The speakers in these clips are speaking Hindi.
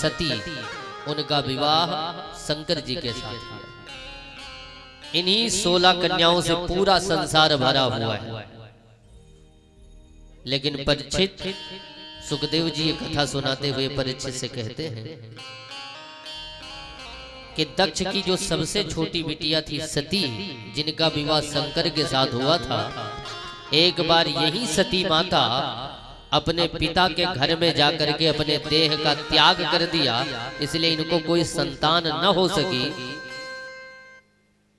सती, उनका विवाह शंकर जी के साथ हुआ। इन्हीं 16 कन्याओं से पूरा संसार भरा हुआ है। लेकिन परीक्षित, सुखदेव जी ये कथा सुनाते हुए परीक्षित से कहते हैं कि दक्ष की जो सबसे छोटी बिटिया थी सती, जिनका विवाह शंकर के साथ हुआ था, एक बार यही सती माता अपने पिता के घर में जाकर के अपने देह का त्याग कर दिया, इसलिए इनको कोई संतान न हो सकी।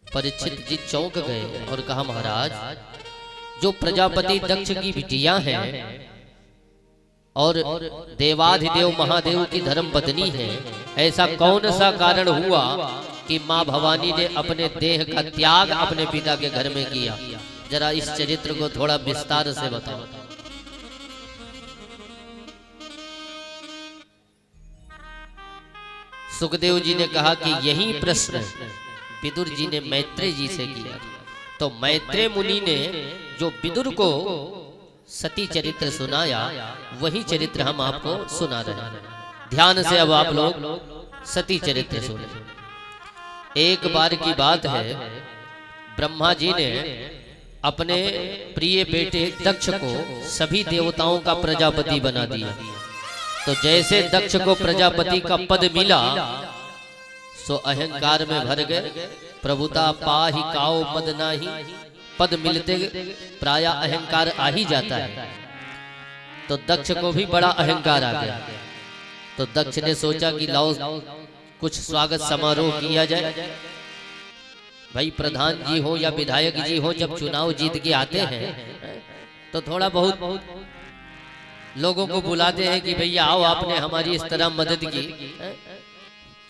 परीक्षित जी चौंक गए और कहा, महाराज, जो प्रजापति दक्ष की बिटिया हैं और देवाधिदेव महादेव की धर्म पत्नी है, ऐसा कौन सा कारण हुआ कि मां भवानी ने अपने देह का त्याग अपने पिता के घर में किया? जरा इस चरित्र को थोड़ा विस्तार से बताओ। सुखदेव जी ने कहा कि यही प्रश्न विदुर जी ने मैत्रेय जी से किया। तो मैत्रेय मुनि ने जो विदुर को सती चरित्र सुनाया, वही चरित्र हम आपको सुना रहे हैं। ध्यान से अब आप लोग सती चरित्र सुने। एक बार की बात है, ब्रह्मा जी ने अपने प्रिय बेटे दक्ष को सभी देवताओं का प्रजापति बना दिया। तो जैसे दक्ष को प्रजापति का पद मिला, सो अहंकार में भर गए। प्रभुता पाहि काओ मद नाही, पद मिलते प्राय अहंकार आ ही जाता है। तो दक्ष को भी बड़ा अहंकार आ गया। तो दक्ष ने सोचा कि लाओ कुछ स्वागत समारोह किया जाए। भाई प्रधान जी हो या विधायक जी हो, जब चुनाव जीत के आते हैं तो थोड़ा बहुत लोगों को बुलाते हैं कि भैया आओ, आपने हमारी इस तरह मदद की,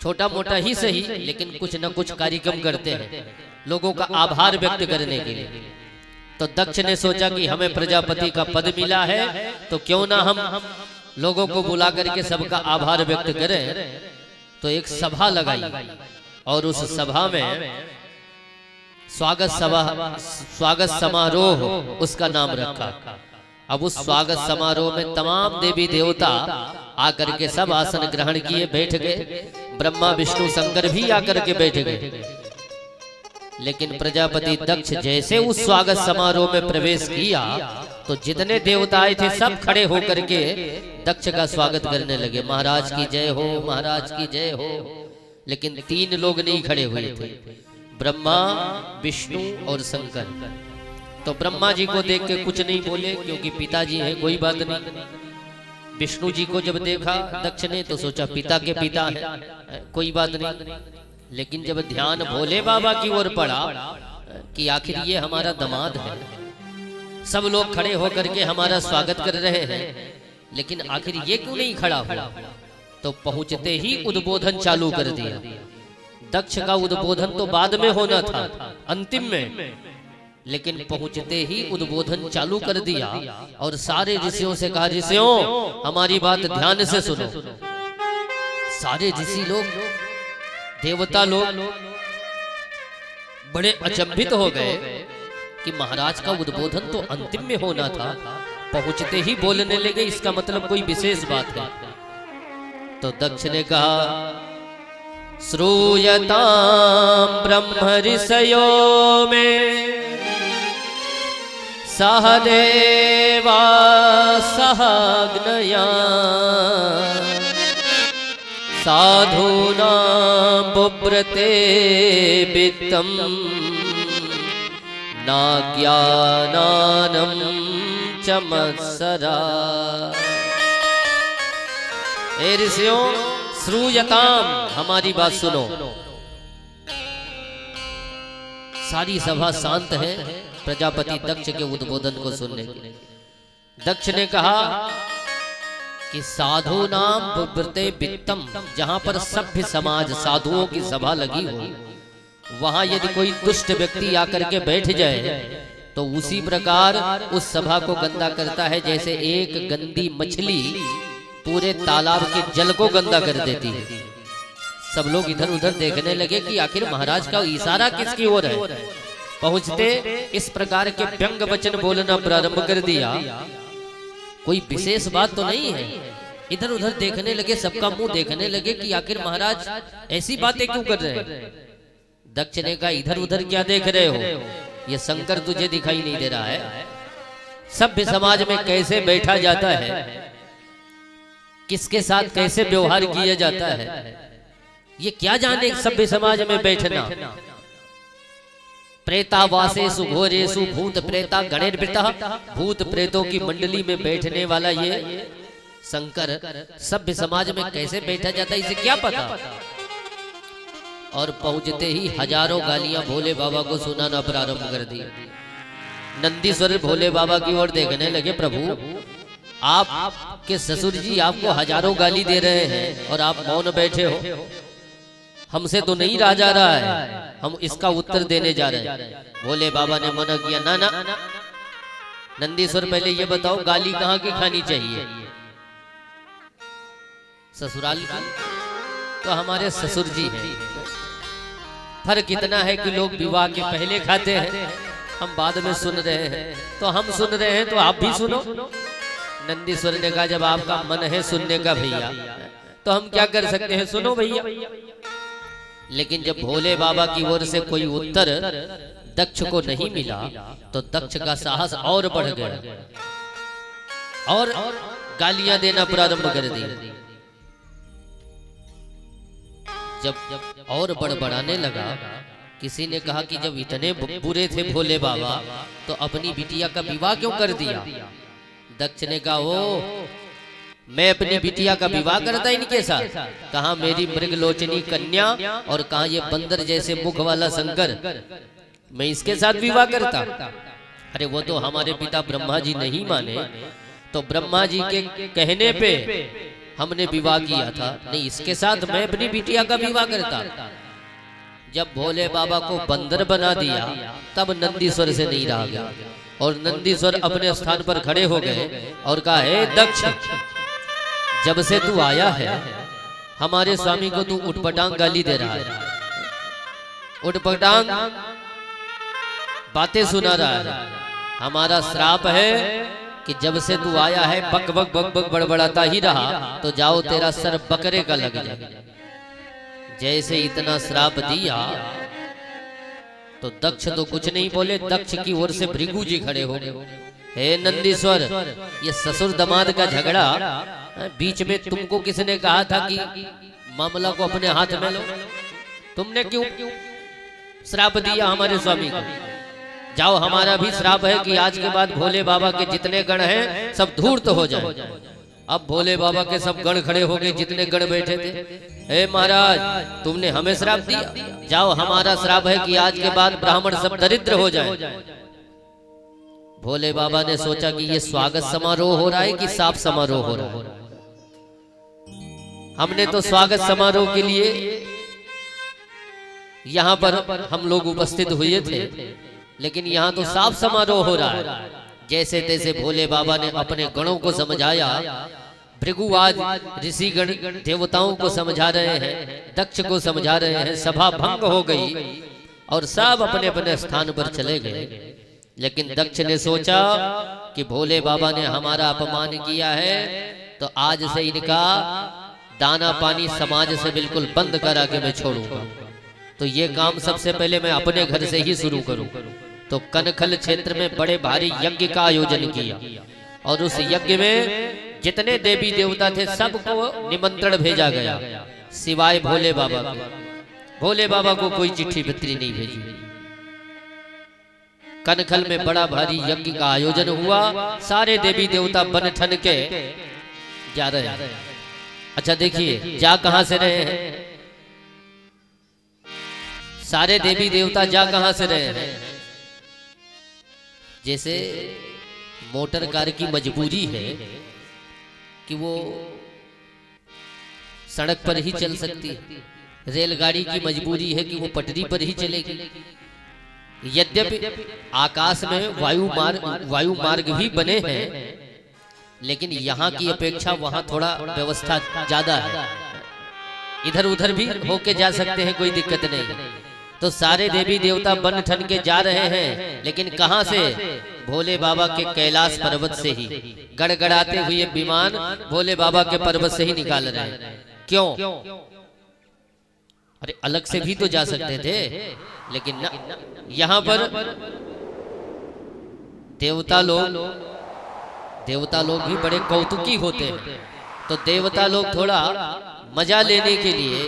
छोटा मोटा ही सही, लेकिन कुछ न कुछ कार्यक्रम करते हैं लोगों का आभार व्यक्त करने के लिए। तो दक्ष ने सोचा कि हमें प्रजापति का पद मिला है, तो क्यों ना हम लोगों को बुला करके सबका आभार व्यक्त करें। तो एक सभा लगाई और उस सभा में स्वागत समारोह उसका नाम रखा। अब उस स्वागत समारोह में तमाम देवी देवता आकर के सब आसन ग्रहण किए, बैठ गए। ब्रह्मा विष्णु शंकर भी आकर के बैठ गए। लेकिन प्रजापति दक्ष जैसे उस स्वागत समारोह में प्रवेश किया, तो जितने देवता आए थे सब खड़े होकर के दक्ष का स्वागत करने लगे। महाराज की जय हो, महाराज की जय हो। लेकिन 3 लोग नहीं खड़े हुए थे, ब्रह्मा विष्णु और शंकर। तो ब्रह्मा जी को देख के कुछ नहीं बोले, क्योंकि पिताजी हैं, कोई बात नहीं। विष्णु जी को जब देखा दक्ष ने, तो सोचा पिता के पिता है, कोई बात नहीं। लेकिन जब ध्यान भोले बाबा की ओर पड़ा कि आखिर ये हमारा दामाद है, सब लोग खड़े होकर के हमारा स्वागत कर रहे हैं, लेकिन आखिर ये क्यों नहीं खड़ा हुआ? तो पहुंचते ही उद्बोधन चालू कर दिया। दक्ष का उद्बोधन तो बाद में होना था, अंतिम में, लेकिन पहुंचते ही उद्बोधन चालू कर दिया और सारे ऋषियों से कहा, ऋषियों हमारी बात ध्यान से सुनो। सारे ऋषि लोग, देवता लोग बड़े अचंभित हो गए कि महाराज का उद्बोधन तो अंतिम में होना था, पहुंचते ही बोलने लगे, इसका मतलब कोई विशेष बात है। तो दक्ष ने कहा, श्रूयतां ब्रह्म ऋषयो में सहदेवा सहग्नया साधूनां बुभ्रते वित्तं नाज्ञानानं च मत्सरा। ए ऋषियों, श्रूयताम, हमारी बात सुनो। सारी सभा शांत है प्रजापति दक्ष के उद्बोधन को सुनने के लिए। दक्ष ने कहा कि साधु नाम बुभ्रते वित्तम, जहां पर सभ्य समाज साधुओं की सभा लगी हो, वहां यदि कोई दुष्ट व्यक्ति आकर के बैठ जाए तो उसी प्रकार उस सभा को गंदा करता है, जैसे एक गंदी मछली पूरे तालाब के जल को गंदा कर देती है। सब लोग इधर उधर देखने लगे कि आखिर महाराज का इशारा किसकी ओर है। पहुंचते इस प्रकार के व्यंग वचन बोलना प्रारंभ कर दिया। कोई विशेष बात तो नहीं है, इधर उधर देखने लगे, सबका मुंह देखने लगे कि आखिर महाराज ऐसी बातें क्यों कर रहे हैं। दक्ष ने कहा इधर उधर क्या देख रहे हो, ये शंकर तुझे दिखाई नहीं दे रहा है। सभ्य समाज में कैसे बैठा जाता है, किसके साथ कैसे व्यवहार किया जाता है, ये क्या जाने सभ्य समाज में बैठना। प्रेतावासेषु घोरेषु भूत प्रेता गणेर्वृता, भूत प्रेतों की मंडली में बैठने वाला ये शंकर सभ्य समाज में कैसे बैठा जाता है, इसे क्या पता। और पहुंचते ही हजारों गालियां भोले बाबा को सुनाना प्रारंभ कर दी। नंदीश्वर भोले बाबा की ओर देखने लगे, प्रभु आपके ससुर जी आपको हजारों गाली दे रहे हैं और आप मौन बैठे हो, हमसे तो नहीं रहा जा रहा है, हम इसका उत्तर देने जा रहे हैं। भोले बाबा ने मना किया, ना ना नंदीश्वर पहले ये बताओ गाली कहाँ की खानी चाहिए, ससुराल की? तो हमारे ससुर जी हैं। फर्क इतना है कि लोग विवाह के पहले खाते हैं, हम बाद में सुन रहे हैं, तो हम सुन रहे हैं तो आप भी सुनो। नंदीश्वर ने कहा जब आपका मन है सुनने का भैया तो हम क्या कर सकते हैं, सुनो भैया। लेकिन जब भोले बाबा की ओर से कोई उत्तर दक्ष को नहीं मिला तो दक्ष का साहस और बढ़ गया और गालियां देना प्रारंभ कर दी। जब और बड़बड़ाने लगा, किसी ने कहा कि जब इतने बुरे थे भोले बाबा तो अपनी बिटिया का विवाह क्यों कर दिया। दक्ष ने कहा ओ मैं अपनी बिटिया का विवाह करता इनके साथ, कहा मेरी मृगलोचनी कन्या और कहा ये बंदर जैसे मुख वाला शंकर, मैं इसके साथ विवाह करता। अरे वो तो हमारे पिता ब्रह्मा जी नहीं माने, तो ब्रह्मा जी के कहने पे हमने विवाह किया था, नहीं इसके साथ मैं अपनी बिटिया का विवाह करता। जब भोले बाबा को बंदर बना दिया तब नंदीश्वर से नहीं रहा गया और नंदीश्वर अपने स्थान पर खड़े हो गए और कहा हे दक्ष, जब से तू आया है हमारे स्वामी को तू उठपटांग गाली दे रहा है, उठपटांग बातें सुना रहा है। हमारा श्राप है कि जब से तू आया है बक बक बक बक बड़बड़ाता ही रहा, तो जाओ तेरा सर बकरे का लग जाए। जैसे इतना श्राप दिया तो दक्ष तो कुछ नहीं बोले, दक्ष की ओर से भृगु जी खड़े हो गए। हे नंदीश्वर, ये ससुर दामाद का झगड़ा बीच में तुमको किसने कहा था कि मामला को अपने हाथ में लो, तुमने क्यों श्राप दिया हमारे स्वामी को। जाओ हमारा भी श्राप है कि आज के बाद भोले बाबा के जितने गण हैं सब धूर्त हो जाए। अब भोले बाबा के सब गण खड़े हो गए, जितने गण बैठे थे। हे महाराज तुमने हमें श्राप दिया, जाओ हमारा श्राप है कि आज के बाद ब्राह्मण सब दरिद्र हो जाए। भोले बाबा ने सोचा कि ये स्वागत समारोह हो रहा है कि साफ समारोह हो रहा है। हमने तो स्वागत समारोह के लिए यहाँ पर हम लोग उपस्थित हुए थे, लेकिन यहाँ तो साफ समारोह हो रहा है। जैसे तैसे भोले बाबा ने अपने गणों को समझाया। भृगुवाज ऋषि गण देवताओं को समझा रहे हैं, दक्ष को समझा रहे हैं। सभा भंग हो गई और सब अपने अपने स्थान पर चले गए। लेकिन दक्ष ने सोचा कि भोले बाबा ने हमारा अपमान किया है, तो आज से इनका दाना पानी समाज से बिल्कुल बंद करा के मैं छोड़ूंगा। तो ये काम सबसे पहले मैं अपने घर से ही शुरू करूं। तो कनखल क्षेत्र में बड़े भारी यज्ञ का आयोजन किया और उस यज्ञ में जितने देवी देवता थे सबको निमंत्रण भेजा गया, सिवाय भोले बाबा के। भोले बाबा को कोई चिट्ठी पत्री नहीं भेजी। कनखल में बड़ा भारी यज्ञ का आयोजन हुआ, सारे देवी देवता बन ठन के जा रहे हैं। अच्छा देखिए जा कहां से रहे हैं, सारे देवी देवता जा कहां से रहे हैं। जैसे मोटर कार की मजबूरी है कि वो सड़क पर ही चल सकती है, रेलगाड़ी की मजबूरी है कि वो पटरी पर ही चलेगी। यद्यपि आकाश में वायु मार्ग भी बने हैं, लेकिन यहाँ की अपेक्षा वहाँ थोड़ा व्यवस्था ज्यादा है। इधर उधर भी होके जा सकते हैं, कोई दिक्कत नहीं। तो सारे देवी देवता बन ठन के जा रहे हैं, लेकिन कहां से, भोले बाबा के कैलाश पर्वत से ही गड़गड़ाते हुए विमान भोले बाबा के पर्वत से ही निकाल रहे हैं। क्यों? अरे अलग से भी तो जा सकते थे, लेकिन ना, यहां पर देवता लोग भी बड़े कौतुकी होते हैं। तो देवता लोग थोड़ा मजा लेने के लिए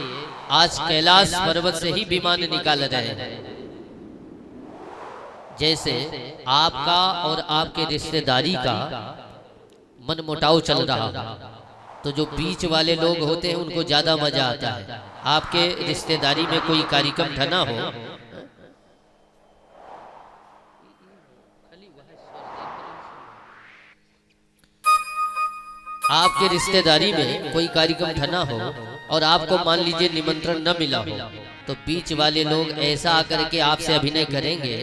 आज कैलाश पर्वत से ही विमान निकाल रहे हैं। जैसे आपका और आपके रिश्तेदारी का मनमुटाव चल रहा, तो जो बीच वाले लोग होते हैं उनको ज्यादा मजा आता है। आपके रिश्तेदारी में कोई कार्यक्रम ठना हो, आपके रिश्तेदारी में कोई कार्यक्रम ठना हो और आपको मान लीजिए निमंत्रण न मिला हो, तो बीच वाले लोग ऐसा आकर के आपसे अभिनय करेंगे।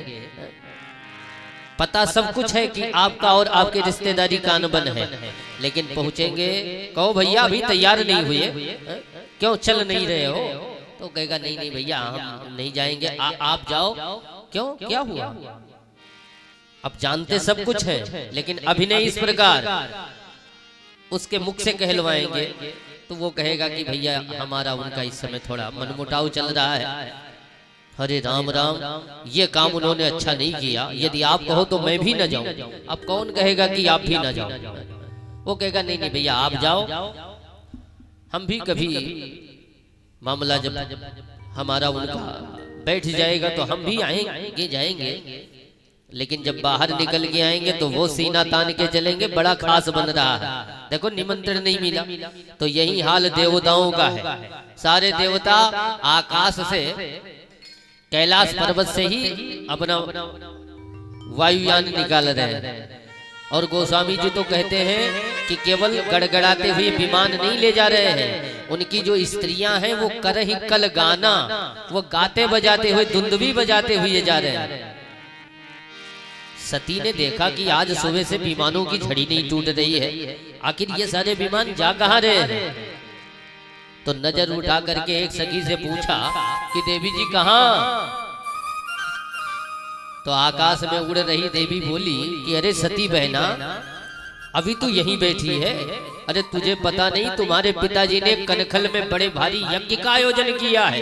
पता सब कुछ है कि आपका और आपके रिश्तेदारी का अनबन है, लेकिन पहुंचेंगे, कहो भैया अभी तैयार नहीं हुए, क्यों चल नहीं रहे हो? तो कहेगा नहीं नहीं भैया हम नहीं जाएंगे, आप जाओ। क्यों, क्या हुआ? अब जानते सब कुछ है, लेकिन अभिनय इस प्रकार उसके मुख से कहलवाएंगे, तो वो कहेगा कि भैया हमारा उनका इस समय थोड़ा मनमुटाव चल रहा है। हरे राम राम, ये काम उन्होंने अच्छा नहीं किया, यदि आप कहो तो मैं भी न जाऊं। अब कौन कहेगा कि आप भी न जाओ? वो कहेगा नहीं नहीं भैया आप जाओ, हम भी कभी मामला जब हमारा उनका बैठ जाएगा तो हम भी आएंगे जाएंगे, लेकिन जब बाहर निकल के आएंगे तो वो सीना तान के चलेंगे, बड़ा खास बन रहा है, देखो निमंत्रण नहीं मिला। तो यही हाल देवताओं का है। सारे देवता आकाश से कैलाश पर्वत से ही अपना वायुयान निकाल रहे हैं। और गोस्वामी जी तो कहते हैं कि केवल गड़गड़ाते हुए विमान नहीं ले जा रहे हैं, उनकी जो स्त्रियां हैं वो कर ही कल गाना, वो गाते बजाते हुए धुंधवी बजाते हुए जा रहे हैं। सती ने देखा कि आज सुबह से विमानों की झड़ी नहीं टूट रही है, आखिर ये सारे विमान जा कहां रहे हैं? तो नजर उठा करके एक सखी से पूछा कि देवी जी कहां? तो आकाश में उड़ रही देवी बोली कि अरे सती बहना, अभी तू यहीं बैठी है, अरे तुझे पता नहीं तुम्हारे पिताजी ने कनखल में बड़े भारी यज्ञ का आयोजन किया है,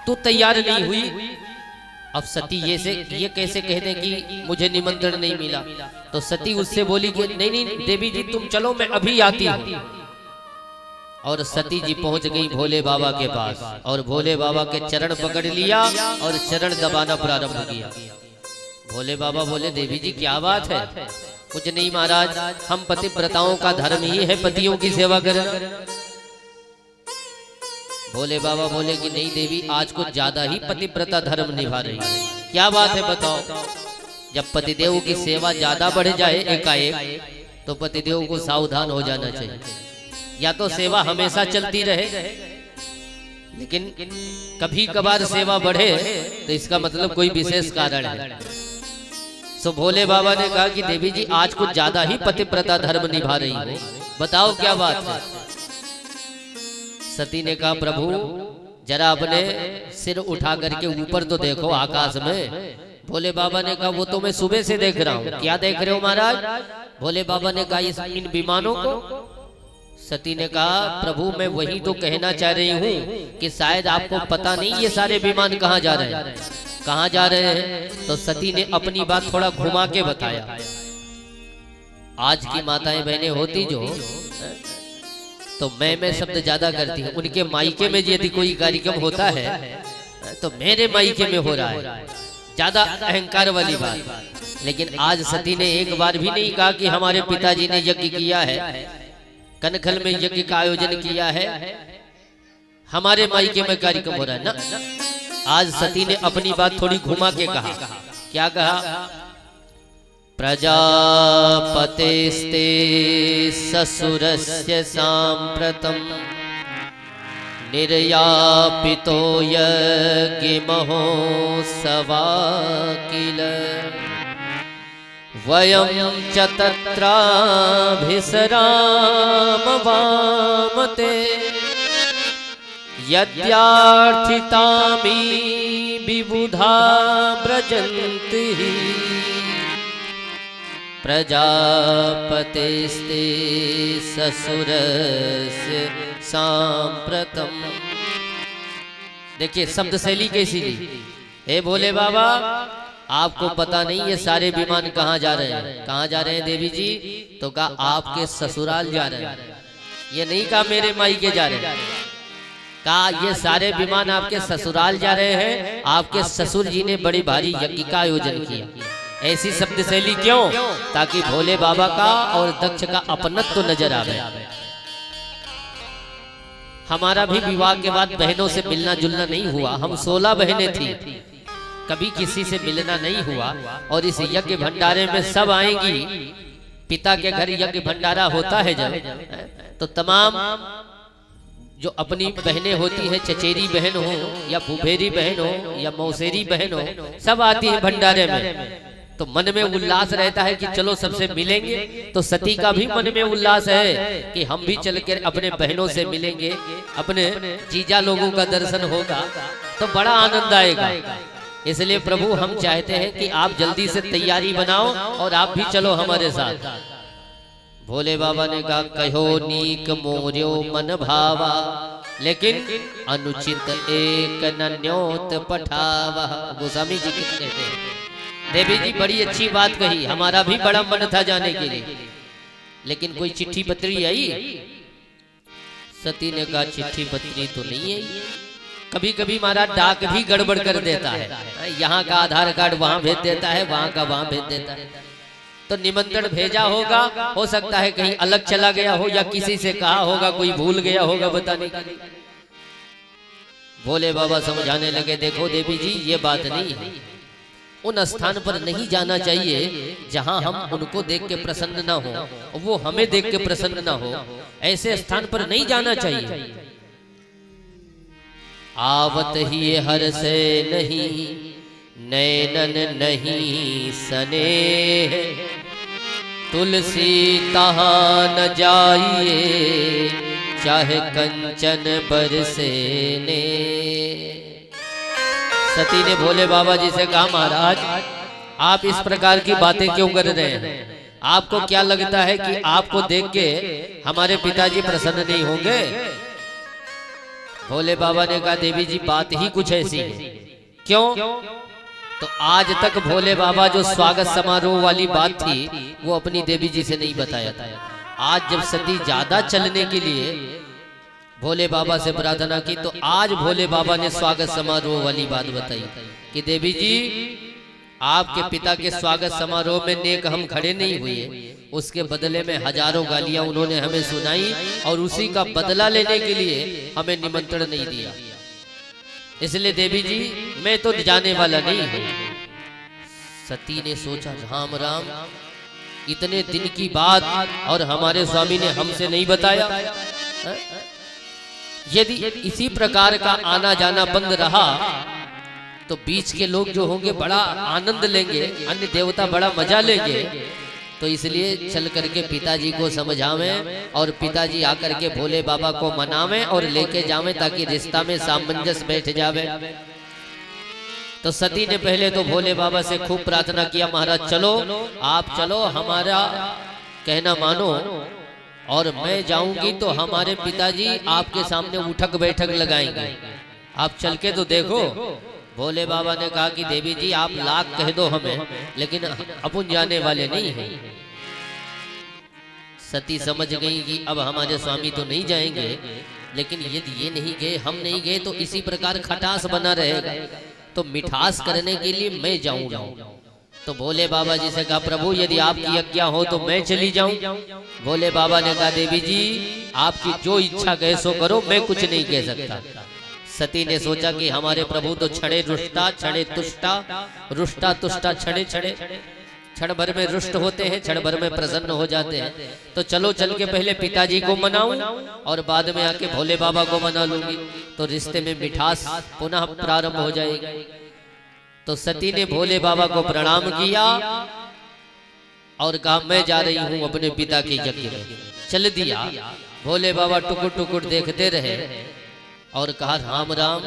तू तैयार नहीं हुई। अब सती ये कैसे कह दे कि मुझे निमंत्रण नहीं मिला? तो सती उससे बोली कि नहीं नहीं देवी जी तुम चलो, मैं अभी आती हूँ। और सती जी पहुंच गई भोले बाबा के पास और भोले बाबा के चरण पकड़ लिया और चरण दबाना प्रारंभ किया। भोले बाबा बोले देवी जी क्या बात है? कुछ नहीं महाराज, हम पतिव्रताओं का धर्म ही है पतियों की सेवा करना। भोले बाबा बोले कि नहीं देवी, आज कुछ ज्यादा ही पतिव्रता धर्म निभा रही है। क्या बात है बताओ? जब पतिदेव की सेवा ज्यादा बढ़ जाए एकाएक, तो पतिदेव को सावधान हो जाना चाहिए। या तो सेवा हमेशा चलती रहे, लेकिन कभी कभार सेवा बढ़े तो इसका मतलब कोई विशेष कारण है। तो भोले बाबा ने कहा कि देवी जी आज कुछ ज्यादा ही पतिव्रता धर्म निभा रही हो, बताओ क्या बात है? सती ने कहा प्रभु जरा अपने सिर उठा करके ऊपर तो देखो आकाश में। भोले बाबा ने कहा वो तो मैं सुबह से देख रहा हूँ। क्या देख रहे हो महाराज? भोले बाबा ने कहा इन विमानों को। सती ने कहा प्रभु मैं वही तो कहना चाह रही हूँ कि शायद आपको पता नहीं ये सारे विमान कहाँ जा रहे हैं, कहाँ जा रहे हैं। तो सती ने अपनी बात थोड़ा घुमा के बताया। आज की माताएं बहनें होती जो तो मैं शब्द ज्यादा करती हूँ, उनके मायके में यदि कोई कार्यक्रम होता है तो मेरे मायके में हो रहा है, ज्यादा अहंकार वाली बात। लेकिन आज सती ने एक बार भी नहीं कहा कि हमारे पिताजी ने यज्ञ किया है, कनखल में यज्ञ का आयोजन किया है, हमारे मायके में कार्यक्रम हो रहा है ना। आज सती ने अपनी बात थोड़ी घुमा के कहा। क्या कहा? प्रजापतेस्ते ससुरस्य साम्प्रतं निर्यापितो यज्ञमहोत्सवा किल वयं च तत्राभिसरामवामते यद्यार्थितामि विबुधा व्रजन्ति प्रजापतिस्ते ससुरस्य सांप्रतम। देखिए शब्द शैली कैसी ली। हे भोले बाबा, आपको पता नहीं ये सारे विमान कहाँ जा रहे हैं? कहाँ जा रहे हैं देवी जी? तो कहा आपके ससुराल जा रहे हैं। ये नहीं कहा मेरे मायके जा रहे हैं, कहा ये सारे विमान आपके ससुराल जा रहे हैं। आपके ससुर जी ने बड़ी भारी यज्ञ का आयोजन किया। ऐसी शब्द शैली क्यों? ताकि भोले बाबा का और दक्ष का अपनत्व नजर आवे। हमारा भी विवाह के बाद बहनों से मिलना जुलना नहीं हुआ। हम 16 बहनें थी, कभी किसी से मिलना नहीं हुआ। और इस यज्ञ भंडारे में सब आएंगी। पिता के घर यज्ञ भंडारा होता है जब, तो तमाम जो अपनी बहनें होती है, चचेरी बहन हो या फुफेरी बहन हो या मौसेरी बहन हो, सब आती है भंडारे में। तो मन में उल्लास रहता है कि चलो सबसे मिलेंगे। तो सती का भी मन में उल्लास है कि हम भी चल कर अपने बहनों से मिलेंगे, अपने जीजा लोगों का दर्शन होगा, तो बड़ा आनंद आएगा। इसलिए प्रभु हम चाहते हैं कि आप जल्दी से तैयारी बनाओ और आप भी चलो हमारे साथ। भोले बाबा ने कहा कहो नीक मोर्यो मन भावा, लेकिन अनुचित एक नन्योत पठावा। गोस्वामी जी किस कहते हैं? देवी जी बड़ी अच्छी बात कही। हमारा भी बड़ा मन था जाने के लिए, लेकिन कोई चिट्ठी पत्री आई? सती ने कहा चिट्ठी पत्री तो नहीं आई। कभी कभी हमारा डाक भी गड़बड़ कर देता है। यहाँ का आधार कार्ड वहां भेज देता है, वहां का वहां भेज देता है। तो निमंत्रण भेजा होगा, हो सकता है कहीं अलग चला गया हो या किसी से कहा होगा, कोई भूल गया होगा बताने के लिए। भोले बाबा समझाने लगे देखो देवी जी ये बात नहीं है। उन स्थान पर नहीं जाना चाहिए जहां हम उनको देख के प्रसन्न ना हो, वो हमें देख के प्रसन्न ना हो। ऐसे स्थान पर नहीं जाना चाहिए। आवत ही हर से नहीं, नैनन नहीं सनेह, तुलसी तहां न जाइए, चाहे कंचन बरसे ने। सती ने भोले बाबा जी से कहा महाराज आप इस प्रकार की बातें क्यों कर रहे हैं? आपको क्या लगता है कि आपको देख के हमारे पिताजी प्रसन्न नहीं होंगे? भोले बाबा ने कहा देवी जी बात ही कुछ ऐसी है। क्यों? तो आज तक भोले बाबा जो स्वागत समारोह वाली बात थी वो अपनी देवी जी से नहीं बताया था। आज जब सती ज्यादा चलने के लिए भोले बाबा से प्रार्थना की, तो आज भोले बाबा ने स्वागत समारोह वाली बात बताई कि देवी जी आपके पिता के स्वागत समारोह में नेक हम खड़े नहीं हुए, उसके बदले में हजारों गालियां उन्होंने हमें सुनाई और उसी का बदला लेने के लिए हमें निमंत्रण नहीं दिया। इसलिए देवी जी मैं तो जाने वाला नहीं हूं। सती ने सोचा राम राम, इतने दिन की बात और हमारे स्वामी ने हमसे नहीं बताया। यदि इसी प्रकार का आना जाना बंद रहा तो बीच के लोग जो होंगे बड़ा आनंद लेंगे, अन्य देवता बड़ा मजा लेंगे। तो इसलिए चल करके पिताजी को समझावें और पिताजी आकर के भोले बाबा को मनावें और लेके जावें ताकि रिश्ता में सामंजस्य बैठ जावे। तो सती ने पहले तो भोले बाबा से खूब प्रार्थना किया महाराज चलो, आप चलो, हमारा कहना मानो और मैं जाऊंगी तो हमारे पिताजी आपके सामने उठक बैठक लगाएंगे, आप चल के तो देखो। भोले बाबा ने कहा कि देवी जी आप लाख कह दो हमें, लेकिन अपन जाने वाले नहीं हैं। सती समझ गई कि अब हमारे स्वामी तो नहीं जाएंगे, लेकिन यदि ये नहीं गए, हम नहीं गए तो इसी प्रकार खटास बना रहेगा, तो मिठास करने के लिए मैं जाऊंगा। तो भोले बाबा जी से कहा प्रभु यदि आपकी आज्ञा हो तो मैं चली जाऊं। भोले बाबा ने कहा देवी जी आपकी जो इच्छा कहे सो करो, मैं कुछ नहीं कह सकता। सती ने सोचा कि हमारे प्रभु तो क्षणे रुष्टा क्षणे तुष्टा, रुष्टा तुष्टा क्षणे क्षणे, क्षण भर में रुष्ट होते हैं, क्षण भर में प्रसन्न हो जाते हैं। तो चलो चल के पहले पिताजी को मनाऊं और बाद में आके भोले बाबा को मना लूंगी, तो रिश्ते में मिठास पुनः प्रारंभ हो जाएगी। तो सती ने भोले बाबा को प्रणाम किया और कहा मैं जा रही हूं अपने पिता के यज्ञ में। चल दिया। भोले बाबा टुकुर टुकुर देखते रहे और कहा राम राम,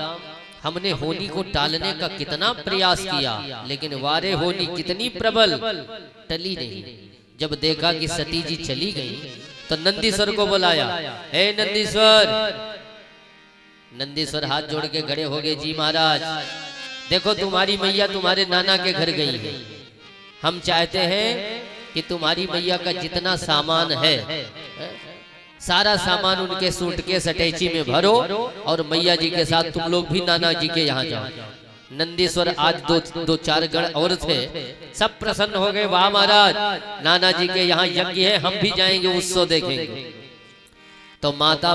हमने होनी को टालने का कितना प्रयास किया, लेकिन वारे होनी कितनी प्रबल, टली नहीं। जब देखा कि सती जी चली गई तो नंदीश्वर को बुलाया। हे नंदीश्वर। नंदीश्वर हाथ जोड़ के खड़े हो गए। जी महाराज, देखो तुम्हारी मैया तुम्हारे नाना के घर गई है। हम चाहते हैं कि तुम्हारी मैया का जितना सामान है सारा सामान उनके सूटकेस अटैची में भरो और मैया जी के साथ तुम लोग भी नाना जी के यहाँ जाओ। नंदीश्वर आज दो चार गण और थे, सब प्रसन्न हो गए। वाह महाराज, नाना जी के यहाँ यज्ञ है, हम भी जाएंगे, उत्सव देखेंगे। तो माता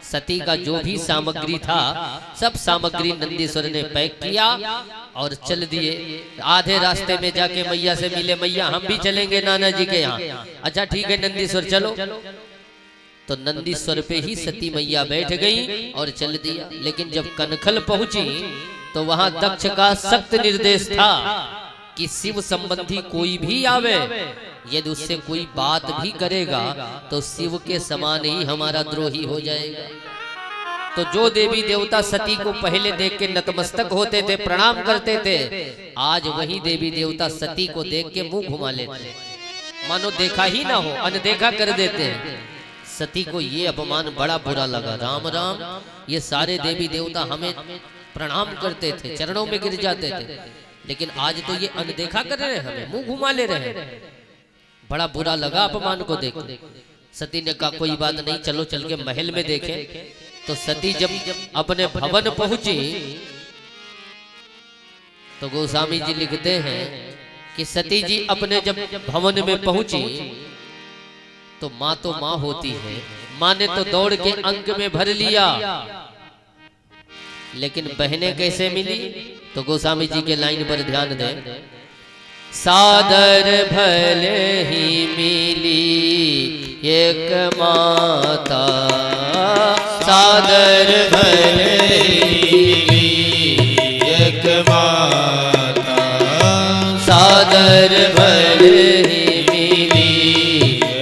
सती का जो भी सामग्री था सब सामग्री नंदीश्वर ने पैक किया और चल दिए। आधे रास्ते में जाके मैया से मिले। मैया हम भी चलेंगे नाना जी के यहाँ। अच्छा ठीक है नंदीश्वर चलो। तो नंदीश्वर पे ही सती मैया बैठ गई और चल दिया। लेकिन जब कनखल पहुंची तो वहां दक्ष का सख्त निर्देश था कि शिव संबंधी कोई भी आवे, यदि उससे कोई बात भी करेगा तो शिव के समान ही हमारा द्रोही हो जाएगा। तो जो देवी देवता सती को पहले देख के नतमस्तक होते थे, प्रणाम करते थे, आज वही देवी देवता सती को देख के मुंह घुमा लेते, मानो देखा ही ना हो, अनदेखा कर देते हैं। सती को ये अपमान बड़ा बुरा लगा। राम राम, ये सारे देवी देवता हमें प्रणाम करते थे, चरणों में गिर जाते थे, लेकिन आज तो ये अनदेखा कर रहे हैं, हमें मुंह घुमा ले रहे हैं। बड़ा बुरा लगा अपमान को देख। सती ने कहा कोई बात नहीं, चलो चल के महल में देखें। तो सती जब अपने भवन पहुंची तो गोस्वामी जी लिखते हैं कि सती जी अपने जब भवन में पहुंची तो माँ होती है, माँ ने तो दौड़ के अंक में भर लिया, लेकिन बहनें कैसे मिली? तो गोस्वामी जी के लाइन पर ध्यान दें। सादर भले ही मिली एक माता, सादर भले ही मिली एक माता, सादर भले ही मिली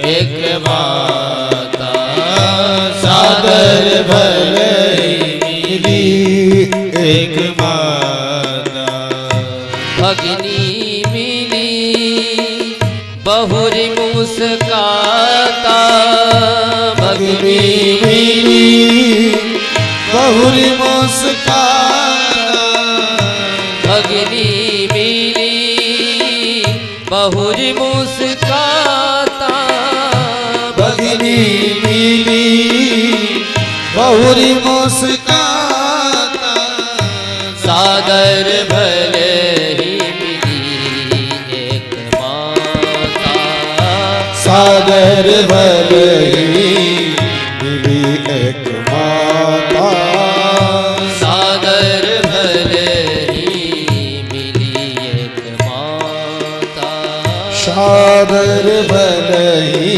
एक माता, सादर भले ही मिली एक माता। भगिनी बहुरी मुस्काता, भगिनी मिली बहुरी मुस्काता, भगिनी मिली बहुरी मुस्काता, भगिनी मिली बहुरी मुस्काता। सादर भले सादर भले ही मिली एक माता, सादर भले ही मिली एक माता, सादर भले ही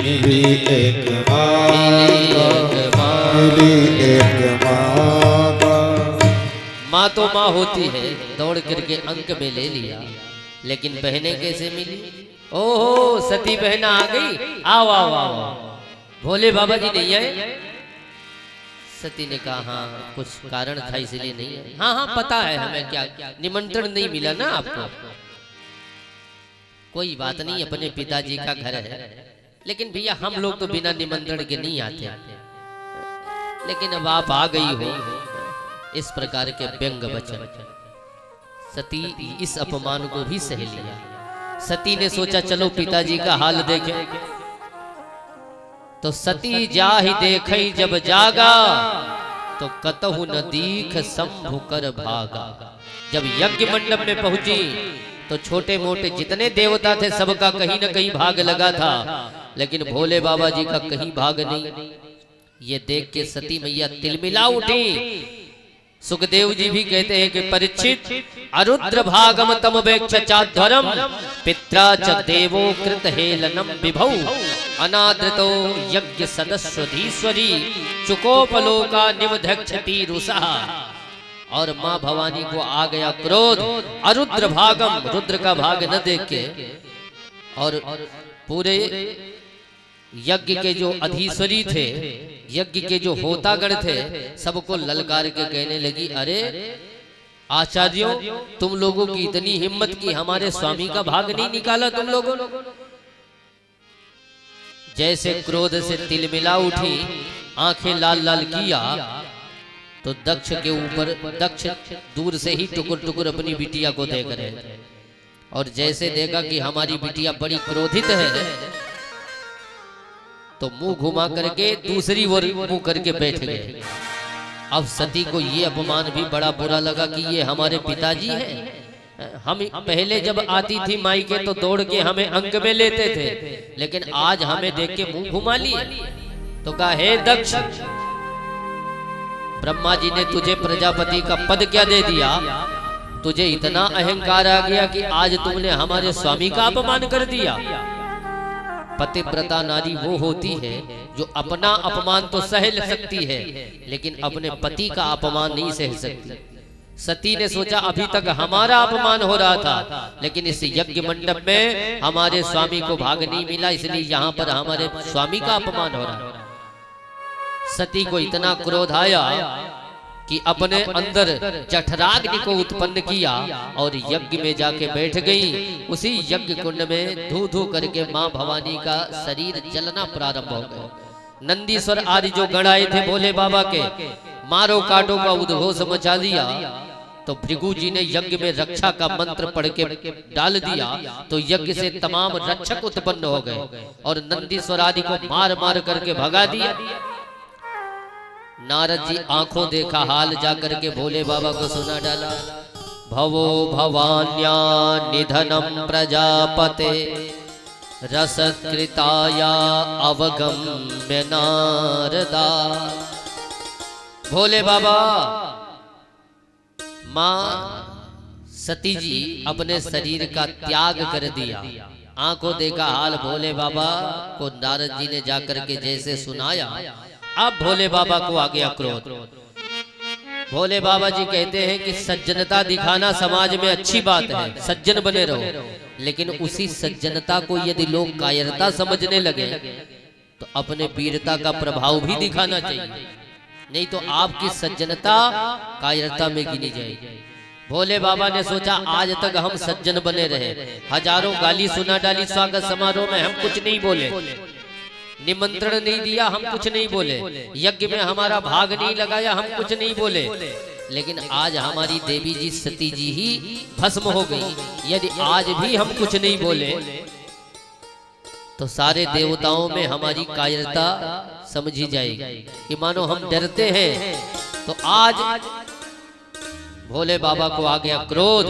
मिली एक माता, मिली एक माता। माँ तो माँ होती है, दौड़ करके अंक में ले लिया, लेकिन बहनें कैसे मिली? ओहो सती बहना आ गई, आओ आओ आओ। भोले बाबा जी नहीं आए? सती ने कहा हाँ कुछ कारण था इसलिए नहीं आए। हाँ हाँ पता है हमें, क्या निमंत्रण नहीं मिला ना आपको? कोई बात नहीं, अपने पिताजी का घर है, लेकिन भैया हम लोग तो बिना निमंत्रण के नहीं आते, लेकिन अब आप आ गई हो। इस प्रकार के व्यंग वचन। सती इस अपमान को भी सह लिया। सती ने सोचा चलो पिताजी का हाल देखें। तो सती जाहि देखई जब जागा, तो कतहु न दीख शंभु कर भागा। जब यज्ञ मंडप में पहुंची तो छोटे मोटे जितने देवता थे सबका कहीं न कहीं भाग लगा था, लेकिन भोले बाबा जी का कहीं भाग नहीं। ये देख के सती मैया तिलमिला उठी। सुखदेव जी भी कहते हैं कि परीक्षित अरुद्र भागम तम वेक्षचाध्वरम पित्रा च देवो कृत हेलनम विभौ अनादृतो यज्ञ सदस्वधीश्वरी चुकोपलोका निवधक्षति रुषा। और माँ भवानी को आ गया क्रोध। अरुद्र भागम, रुद्र का भाग न देख के, और पूरे यज्ञ के जो अधीश्वरी थे, यज्ञ के जो होतागण थे, सबको ललकार के कहने लगी अरे आचार्यों, तुम लोगों की इतनी हिम्मत कि हमारे स्वामी का भाग नहीं निकाला तुम लोगों ने। जैसे क्रोध से तिलमिला उठी, आंखें लाल लाल किया, तो दक्ष के ऊपर, दक्ष दूर से ही टुकुर टुकुर अपनी बिटिया को देख रहे थे, और जैसे देखा कि हमारी बिटिया बड़ी क्रोधित है, तो मुंह घुमा करके दूसरी ओर मुंह करके बैठ गए। अब सती को ये अपमान भी बड़ा बुरा लगा कि ये हमारे पिताजी हैं। हम पहले जब आती थी माई के तो दौड़ के हमें अंक में लेते थे, लेकिन आज हमें देख के मुंह घुमा लिए। तो कहा, हे दक्ष, ब्रह्मा जी ने तुझे प्रजापति का पद क्या दे दिया? तुझे इतना अहंकार आ गया कि आज तुमने हमारे स्वामी का अपमान कर दिया। पतिव्रता नारी वो होती है जो अपना अपमान तो सह सकती है, लेकिन अपने पति का अपमान नहीं सह सकती। सती ने सोचा अभी तक हमारा अपमान हो रहा था, लेकिन इस यज्ञ मंडप में हमारे स्वामी को भाग नहीं मिला, इसलिए यहाँ पर हमारे स्वामी का अपमान हो रहा है। सती को इतना क्रोध आया कि अपने अंदर जठराग्नि को उत्पन्न किया और यज्ञ में जाके बैठ गई। उसी यज्ञ कुंड में धू धू करके मां भवानी का शरीर जलना प्रारंभ हो गया। नंदीश्वर आदि जो गण आए थे भोले बाबा के, मारो काटो का उद्घोष मचा दिया। तो भृगु जी ने यज्ञ में रक्षा का मंत्र पढ़ के डाल दिया, तो यज्ञ से तमाम रक्षक उत्पन्न हो गए और नंदीश्वर आदि को मार मार करके भगा दिया। नारद जी आंखों देखा हाल जाकर के भोले बाबा को सुना डाला। भवो भवान्या निधनम प्रजापते रसकृताया अवगम्य नारदा। भोले बाबा, मां सती जी अपने शरीर का त्याग कर दिया। आंखों देखा हाल भोले बाबा को नारद जी ने जाकर के जैसे सुनाया। अब भोले बाबा को आ गया क्रोध। भोले बाबा जी कहते हैं कि सज्जनता दिखाना समाज में अच्छी बात है, सज्जन बने रहो, लेकिन उसी सज्जनता को यदि लोग कायरता समझने लगे तो अपने वीरता का प्रभाव भी दिखाना चाहिए, नहीं तो आपकी सज्जनता कायरता में गिनी जाएगी। भोले बाबा ने सोचा आज तक हम सज्जन बने रहे, हजारों गाली सुना डाली स्वागत समारोह में, हम कुछ नहीं बोले, निमंत्रण नहीं दिया, हम कुछ नहीं बोले, यज्ञ में हमारा भाग नहीं लगाया, हम कुछ नहीं बोले, लेकिन आज हमारी देवी जी सती जी ही भस्म हो गई। यदि आज भी हम कुछ नहीं बोले तो सारे देवताओं में हमारी कायरता समझी जाएगी कि मानो हम डरते हैं। तो आज भोले बाबा को आ गया क्रोध,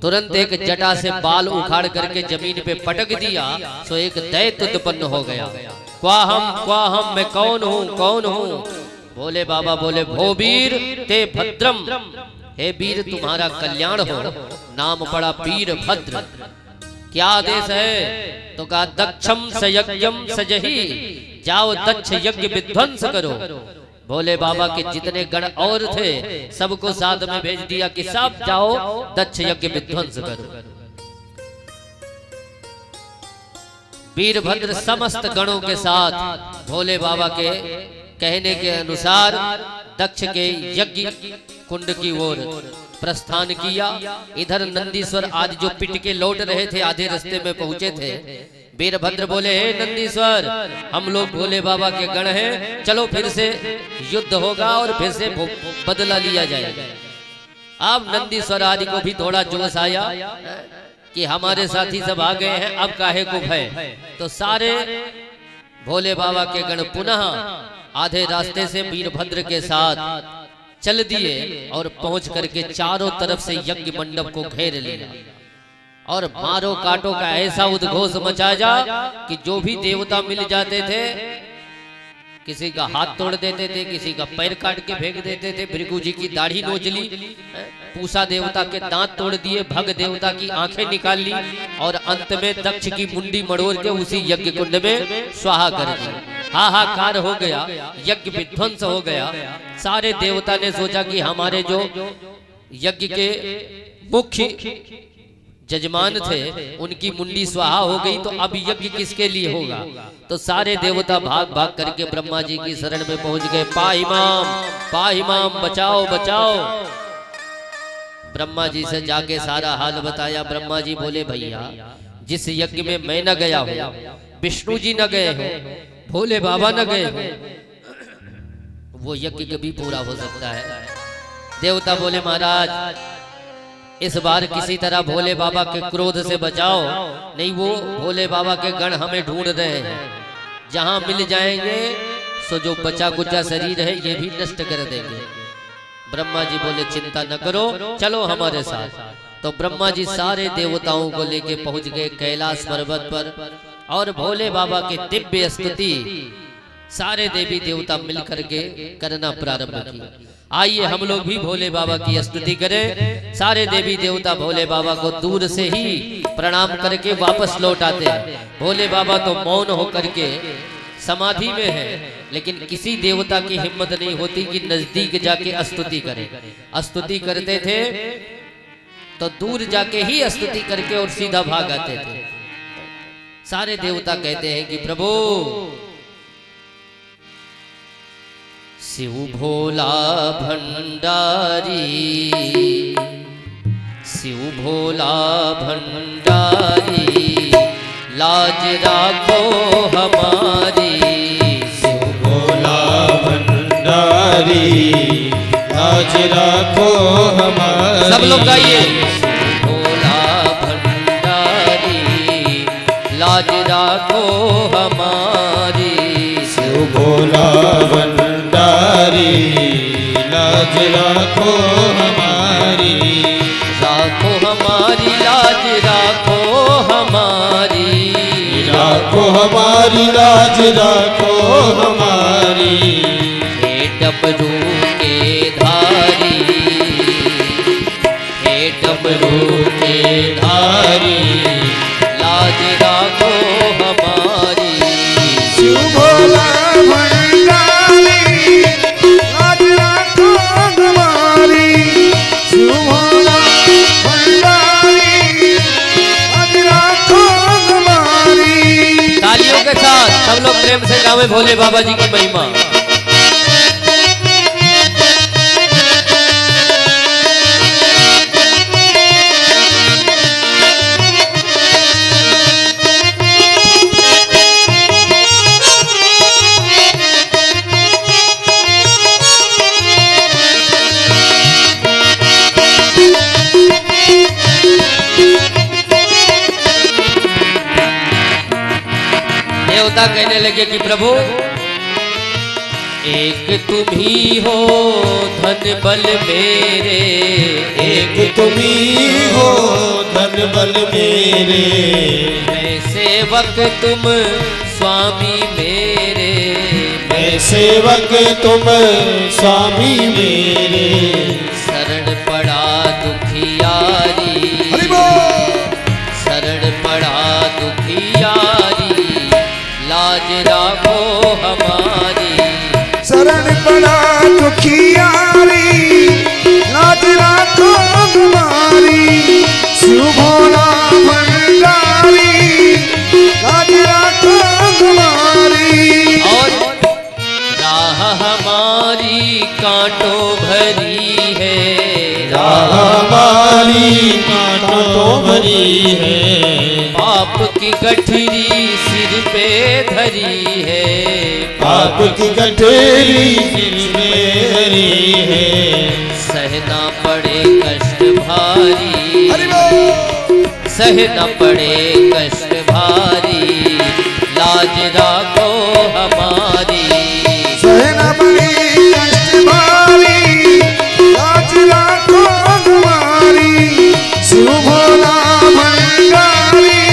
तुरंत एक जटा से बाल उखाड़ करके जमीन पे पटक दिया, सो एक दैत्य उत्पन्न हो गया। क्वा हम, मैं कौन हूँ, कौन हूँ? भोले बाबा बोले, भो वीर ते भद्रम, हे वीर तुम्हारा कल्याण हो, नाम पड़ा वीर भद्र। क्या आदेश है? तो कहा दक्षम सयज्ञम सजही, जाओ दक्ष यज्ञ विध्वंस करो। भोले बाबा के जितने गण और थे सबको साथ में भेज दिया कि सब जाओ दक्ष यज्ञ विध्वंस करो। वीरभद्र समस्त गणों के साथ भोले बाबा के कहने के अनुसार दक्ष के यज्ञ कुंड की ओर प्रस्थान किया। इधर नंदीश्वर आदि जो पिट के लौट रहे थे, आधे रास्ते में पहुंचे थे। वीरभद्र बोले, हे नंदीश्वर, हम लोग भोले बाबा के गण हैं, चलो फिर से युद्ध होगा और फिर से बदला लिया जाएगा। अब नंदीश्वर आदि को भी थोड़ा जोश आया कि हमारे साथी सब आ गए हैं, अब काहे को भय। तो सारे भोले बाबा के गण पुनः आधे रास्ते से वीरभद्र के साथ चल दिए और पहुंच करके चारों तरफ से यज्ञ मंडप को घेर लिया और मारो काटो का ऐसा उद्घोष मचाया कि जो भी देवता मिल जाते थे किसी का हाथ तोड़ देते थे, किसी का पैर काट के फेंक देते थे, भृगु जी की दाढ़ी नोच ली, पूषा देवता के दांत तोड़ दिए, भग देवता की आंखें निकाल ली और अंत में दक्ष की मुंडी मड़ोड़ के उसी यज्ञ कुंड में स्वाहा कर दी। हाहाकार हो गया, यज्ञ विध्वंस हो गया। सारे देवता ने सोचा कि हमारे जो यज्ञ के मुख्य जजमान थे उनकी मुंडी स्वाहा हो गई, तो अब यज्ञ किसके लिए होगा। तो सारे देवता भाग भाग करके ब्रह्मा जी की शरण में पहुंच गए। पाहिमाम, पाहिमाम, बचाओ बचाओ। ब्रह्मा जी से जाके सारा हाल बताया। ब्रह्मा जी बोले भैया जिस यज्ञ में मैं न गया हूं, विष्णु जी न गए हो, भोले बाबा न गए हो, वो यज्ञ कभी पूरा हो सकता है। देवता बोले महाराज इस बार किसी तरह भोले बाबा के क्रोध से बचाओ, नहीं वो भोले बाबा के गण हमें ढूंढ रहे हैं, जहां मिल जाएंगे सो जो बचा कुचा शरीर है ये भी नष्ट कर देंगे। ब्रह्मा जी बोले चिंता न करो, चलो हमारे साथ। तो ब्रह्मा जी सारे देवताओं को लेके पहुंच गए कैलाश पर्वत पर और भोले बाबा की दिव्य स्तुति सारे देवी देवता मिलकर के करना प्रारंभ किया। आइए हम लोग भी भोले बाबा की स्तुति करें। सारे देवी देवता भोले बाबा को दूर से ही प्रणाम करके वापस लौट आते हैं। भोले बाबा तो मौन होकर के समाधि में है, लेकिन किसी देवता की हिम्मत नहीं होती कि नजदीक जाके स्तुति करे। स्तुति करते थे तो दूर जाके ही स्तुति करके और सीधा भाग आते थे। सारे देवता कहते हैं कि प्रभु शिव भोला भंडारी, शिव भोला भंडारी, लाज राखो हमारी। शिव भोला भंडारी, लाज राखो हमारी। सब लोग गाइए। शिव भोला भंडारी, लाज राखो हमारी। शिव भोला भंडारी, लाज राखो हमारी। राखो हमारी लाज, राखो हमारी, राखो हमारी लाज, राखो हमारी। हे डमरू के धारी, हे डमरू के धारी, लाज राखो हमारी। शिव भोला भंडारी, लाज राखो हमारी। शिव भोला भंडारी, लाज राखो हमारी। तालियों के साथ सब लोग प्रेम से गावे भोले बाबा जी की महिमा। देवता कहने लगे कि प्रभु एक तुम ही हो धन बल मेरे, एक तुम ही हो धन बल मेरे। मैं सेवक तुम स्वामी मेरे, मैं सेवक तुम स्वामी मेरे। शरण पड़ा दुखियारी, शरण पड़ा दुखियारी, लाज राखो हमारी। शरण पड़ा दुखियारी, लाज राखो हमारी। शिव भोला भंडारी, लाज राखो हमारी। और राह हमारी कांटों भरी है, राह हमारी कांटों भरी है। पाप की गठरी सिर पे धरी है, पाप की गठरी सिर में धरी है। सहना पड़े कष्ट भारी, सहना पड़े कष्ट भारी, लाज राखो हमारी। सहना पड़े कष्ट भारी, लाज राखो हमारी। शिव भोला भंडारी,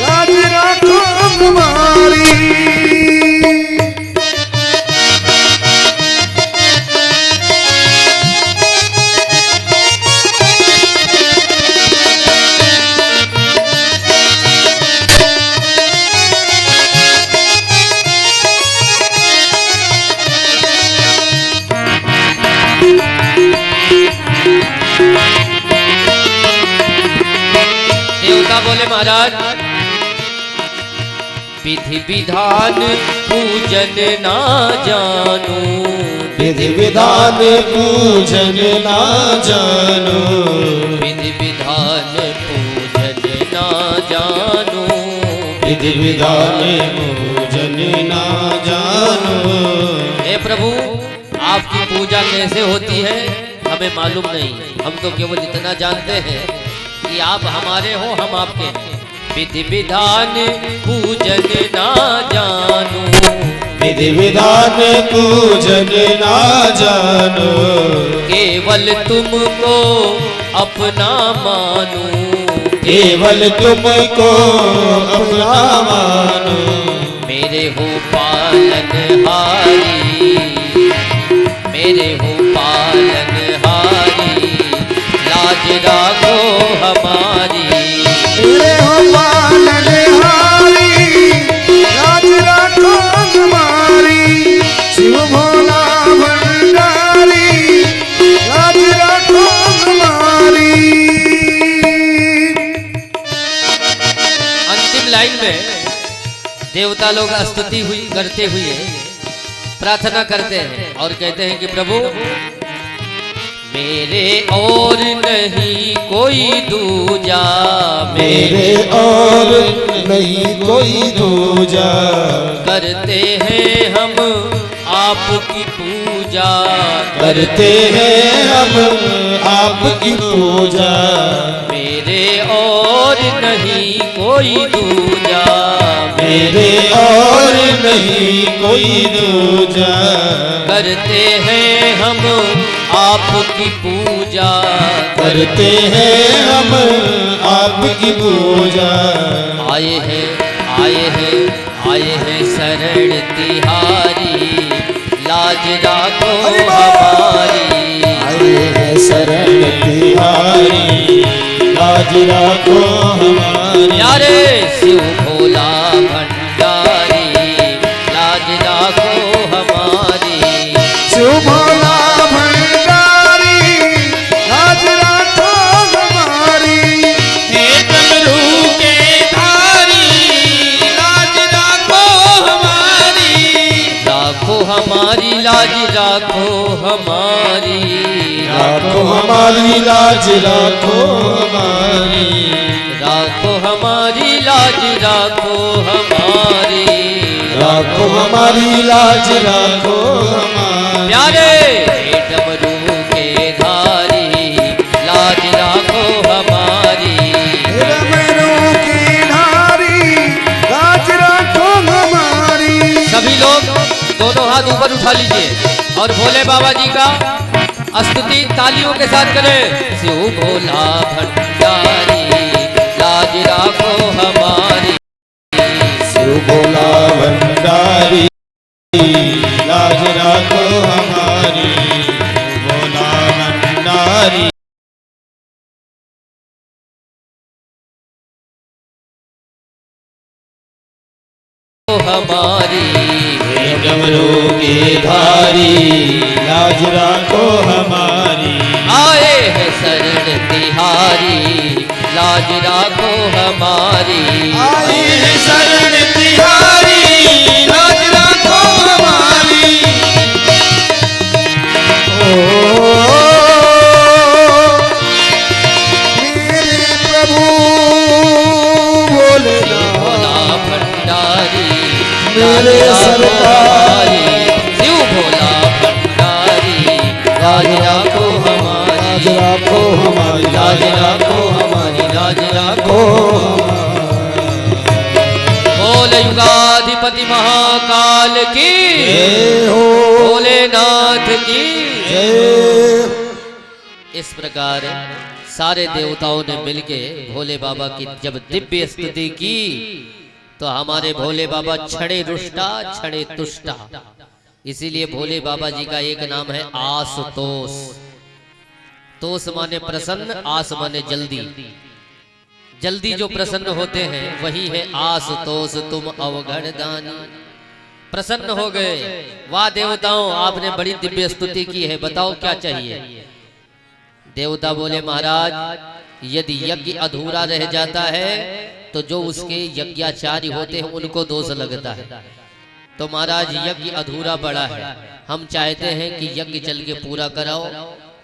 लाज राखो हमारी। देवता बोले महाराज विधि विधान पूजन ना जानू, विधि विधान पूजन ना जानो, विधि विधान पूजन ना जानो, विधि विधान पूजन ना जानो। हे प्रभु, आपकी पूजा कैसे होती है हमें मालूम नहीं, हम तो केवल इतना जानते हैं कि आप हमारे हो, हम आपके हैं। विधि विधान पूजन ना जानो, विधि विधान पूजन ना जानो, केवल तुमको अपना मानो, केवल तुमको अपना मानो। मेरे हो पालनहारी, मेरे हो पालनहारी, लाज राखो हमारी। मेरे हो पालनहारी, लाज राखो हमारी। शिव भोला भंडारी, लाज राखो हमारी। अंतिम लाइन में देवता लोग स्तुति हुई करते हुए प्रार्थना करते हैं और कहते हैं कि प्रभु, मेरे और नहीं कोई दूजा, मेरे और नहीं कोई दूजा, करते हैं हम आपकी पूजा, करते हैं हम आपकी पूजा। मेरे और नहीं कोई दूजा, मेरे और नहीं कोई दूजा, करते हैं हम आपकी पूजा, करते हैं हम आपकी पूजा। आए हैं आए हैं आए हैं शरण तिहारी, लाज राखो हमारी। आए हैं शरण तिहारी, लाज राखो हमारी। प्यारे शिव भोला भंडारी, लाज राखो हमारी। शिव भोला भंडारी, लाज राखो हमारी। हे डमरू के धारी, लाज राखो हमारी। राखो हमारी लाज राखो हमारी, राखो हमारी लाज राखो हमारी। राखो हमारी लाज राखो हमारी, राखो हमारी लाज राखो हमारी। प्यारे हे डमरू के धारी, लाज राखो हमारी। डमरू की धारी, लाज राखो हमारी। सभी लोग दोनों हाथ ऊपर उठा लीजिए और भोले बाबा जी का स्तुति तालियों के साथ करें। शिव भोला भंडारी, लाज राखो हमारी। शिव भोला भंडारी, लाज राखो हमारी। भोला भंडारी, हमारी। हे डमरू के धारी, लाज राखो हमारी। आए हैं शरण तिहारी, लाज राखो हमारी। आए हैं शरण तिहारी, लाज राखो हमारी। मेरे प्रभु भोलेनाथ, भोला भंडारी, मेरे सरदारी। शिव भोला भंडारी, लाज राखो हमारी। लाज राखो हमारी, लाज राखो हमारी, लाज राखो। बोल युगाधिपति महाकाल की, जय हो, भोलेनाथ की। जय। इस प्रकार सारे देवताओं ने मिलके भोले बाबा की जब दिव्य स्तुति की तो हमारे भोले बाबा छड़े रुष्टा छड़े तुष्टा। इसीलिए भोले बाबा जी का एक नाम है आशुतोष। तोष माने प्रसन्न, आस माने जल्दी। जल्दी जो प्रसन्न होते हैं वही है आशुतोष तुम अवघड़ दानी। प्रसन्न हो गए। वाह देवताओं, आपने बड़ी दिव्य स्तुति की है, बताओ क्या चाहिए। देवता बोले महाराज, यदि यज्ञ अधूरा रह जाता है तो जो उसके यज्ञाचार्य होते हैं उनको दोष लगता है। तो महाराज यज्ञ अधूरा पड़ा है, हम चाहते हैं कि यज्ञ चल के पूरा कराओ।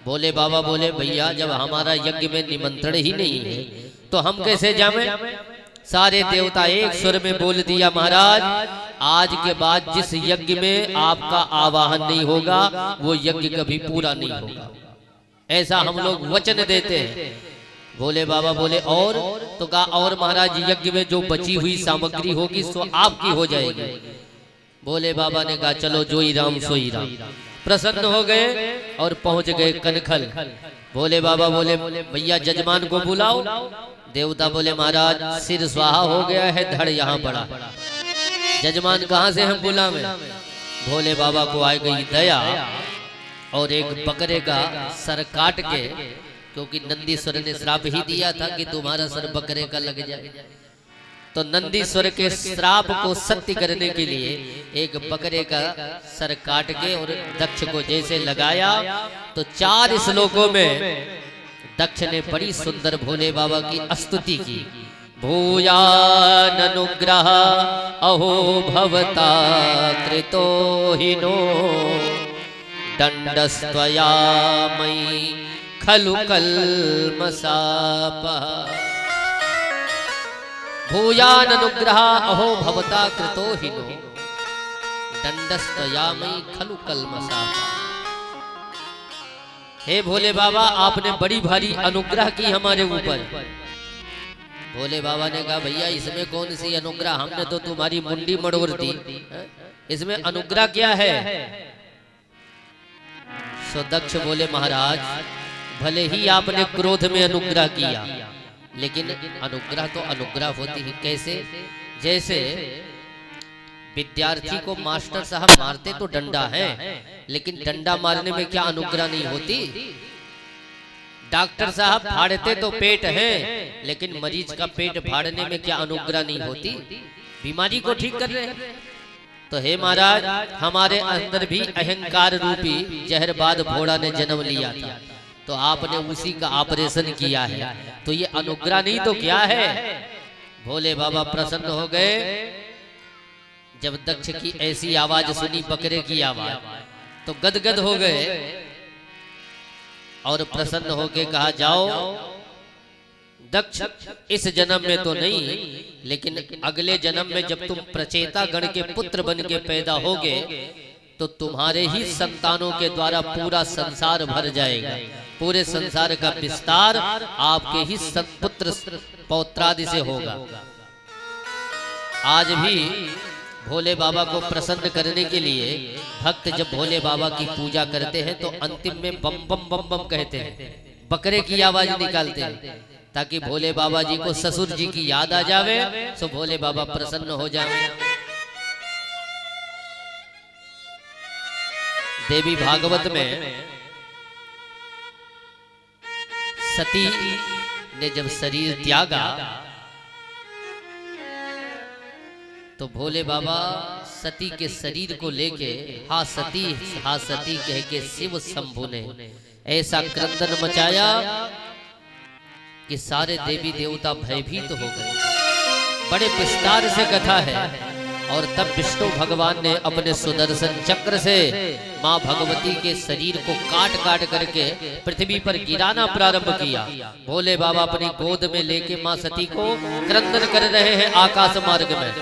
भोले बाबा बोले भैया जब हमारा यज्ञ में निमंत्रण ही नहीं है तो हम कैसे जावें। सारे देवता एक स्वर में बोल दिया महाराज आज के बाद जिस यज्ञ में आपका आवाहन नहीं होगा वो यज्ञ कभी पूरा नहीं होगा, ऐसा हम लोग वचन देते हैं। भोले बाबा बोले और तो कहा और महाराज यज्ञ में जो बची हुई सामग्री होगी सो आपकी हो जाएगी। भोले बाबा ने कहा चलो जोई राम सोई राम। प्रसन्न हो गए और पहुंच गए कनखल। भोले बाबा बोले भैया जजमान को बुलाओ। देवता बोले महाराज सिर स्वाहा हो गया है, धड़ यहाँ पड़ा, जजमान कहाँ से हम बुलावें। भोले बाबा को आ गई दया और एक बकरे का सर काट के, क्योंकि नंदीश्वर ने श्राप ही दिया था कि तुम्हारा सर बकरे का लग जाए, तो नंदीश्वर के श्राप को सत्य करने के लिए एक बकरे का सर काट के और दक्ष को जैसे लगाया तो 4 श्लोकों में दक्ष ने बड़ी सुंदर भोले बाबा की स्तुति की। भूयान अनुग्रह अहो भवता कृतो हिनो दंडस्त्वया मयि खलु कल्मषापः। भूयान अनुग्रह अहो भवता कृतो हिनो दंडस्त्वया मयि खलु कल्मषापः। हे भोले बाबा आपने बड़ी भारी अनुग्रह की हमारे ऊपर। भोले बाबा ने कहा भैया इसमें कौन सी अनुग्रह, हमने तो तुम्हारी मुंडी मड़ोड़ दी, इसमें अनुग्रह क्या है। सो दक्ष बोले महाराज भले ही आपने क्रोध में अनुग्रह किया लेकिन अनुग्रह तो अनुग्रह होती है। कैसे, जैसे विद्यार्थी को मास्टर साहब मारते तो डंडा है लेकिन डंडा मारने में क्या अनुग्रह नहीं होती। डॉक्टर साहब फाड़ते तो पेट है लेकिन मरीज का पेट फाड़ने में क्या अनुग्रह नहीं होती, बीमारी को ठीक कर रहे हैं। तो हे महाराज हमारे अंदर भी अहंकार रूपी जहरबाद घोड़ा ने जन्म लिया था तो आपने उसी का ऑपरेशन किया है, तो ये अनुग्रह नहीं तो क्या है। भोले बाबा प्रसन्न हो गए जब दक्ष की ऐसी आवाज सुनी, बकरे की आवाज, तो गदगद हो गए और प्रसन्न होके कहा जाओ दक्ष इस जन्म में तो नहीं लेकिन अगले जन्म में जब तुम प्रचेता गण के पुत्र बन के पैदा होगे तो तुम्हारे ही संतानों के द्वारा पूरा संसार भर जाएगा, पूरे संसार का विस्तार आपके ही पुत्र पौत्रादि से होगा। आज भी भोले बाबा को प्रसन्न करने के लिए भक्त जब भोले बाबा की पूजा करते हैं तो अंतिम में बम बम बम बम कहते हैं, बकरे की आवाज निकालते हैं ताकि भोले बाबा जी को ससुर जी की याद आ जावे तो भोले बाबा प्रसन्न हो जावे। देवी भागवत में सती ने जब शरीर त्यागा तो भोले बाबा सती के शरीर को लेके हा सती कह के शिव शंभु ने ऐसा क्रंदन मचाया कि सारे देवी देवता भयभीत हो गए। बड़े विस्तार से कथा है। और तब विष्णु भगवान ने अपने सुदर्शन चक्र से माँ भगवती के शरीर को काट काट करके पृथ्वी पर गिराना प्रारंभ किया। भोले बाबा अपनी गोद में लेके माँ सती को क्रंदन कर रहे हैं आकाश मार्ग में।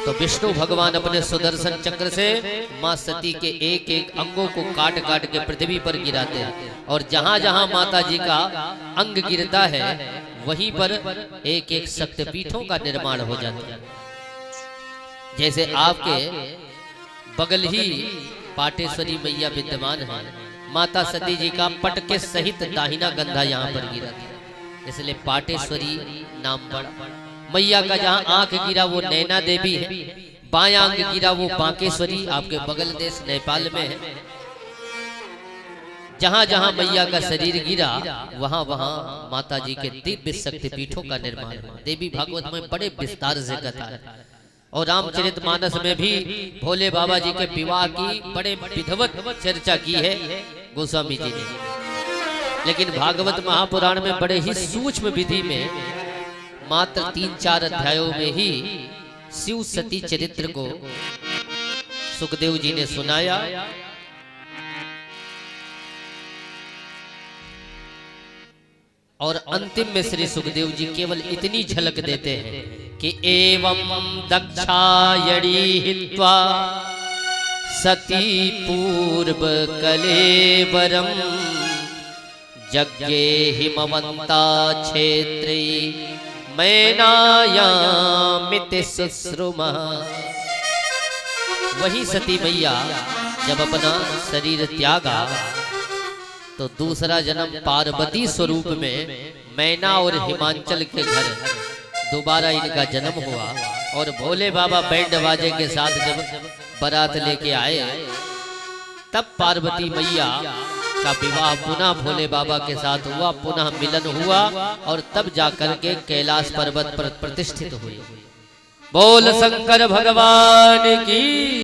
तो विष्णु भगवान अपने सुदर्शन चक्र से माँ सती के एक एक अंगों को काट काट के पृथ्वी पर गिराते हैं और जहां जहां माता जी का अंग गिरता है वहीं पर एक एक शक्तिपीठों का निर्माण हो जाता है। जैसे आपके बगल ही पाटेश्वरी मैया विद्यमान है, माता सती जी का पट के सहित दाहिना कंधा यहाँ पर गिरा था, इसलिए पाटेश्वरी नाम पड़ा। मैया का जहाँ आंख गिरा वो नैना देवी है, बायां अंग गिरा वो बांकेश्वरी आपके बगल देश नेपाल में है। जहां जहां मैया का शरीर गिरा वहां वहां माता जी के दिव्य शक्तिपीठों का निर्माण हुआ। देवी भागवत में बड़े विस्तार से कथा है और रामचरितमानस में भी भोले बाबा जी के विवाह की बड़े विधिवत चर्चा की है गोस्वामी जी ने। लेकिन भागवत महापुराण में बड़े ही सूक्ष्म विधि में मात्र 3-4 अध्यायों में ही शिव सती चरित्र को सुखदेव जी ने सुनाया। और अंतिम में श्री सुखदेव जी केवल इतनी झलक देते हैं कि एवं दक्षायणी हित्वा सती पूर्व कलेवरम यज्ञे हिमवंता क्षेत्रे मैनायामिति शुश्रुमा। वही सती मैया जब अपना शरीर त्यागा तो दूसरा जन्म पार्वती स्वरूप में मैना और हिमांचल के घर दोबारा इनका जन्म हुआ। और भोले बाबा बैंड बाजे के साथ जब बारात लेके आए तब पार्वती मैया का विवाह पुनः भोले बाबा के साथ हुआ, पुनः मिलन हुआ और तब जाकर के कैलाश पर्वत पर प्रतिष्ठित हुई। बोल शंकर भगवान की।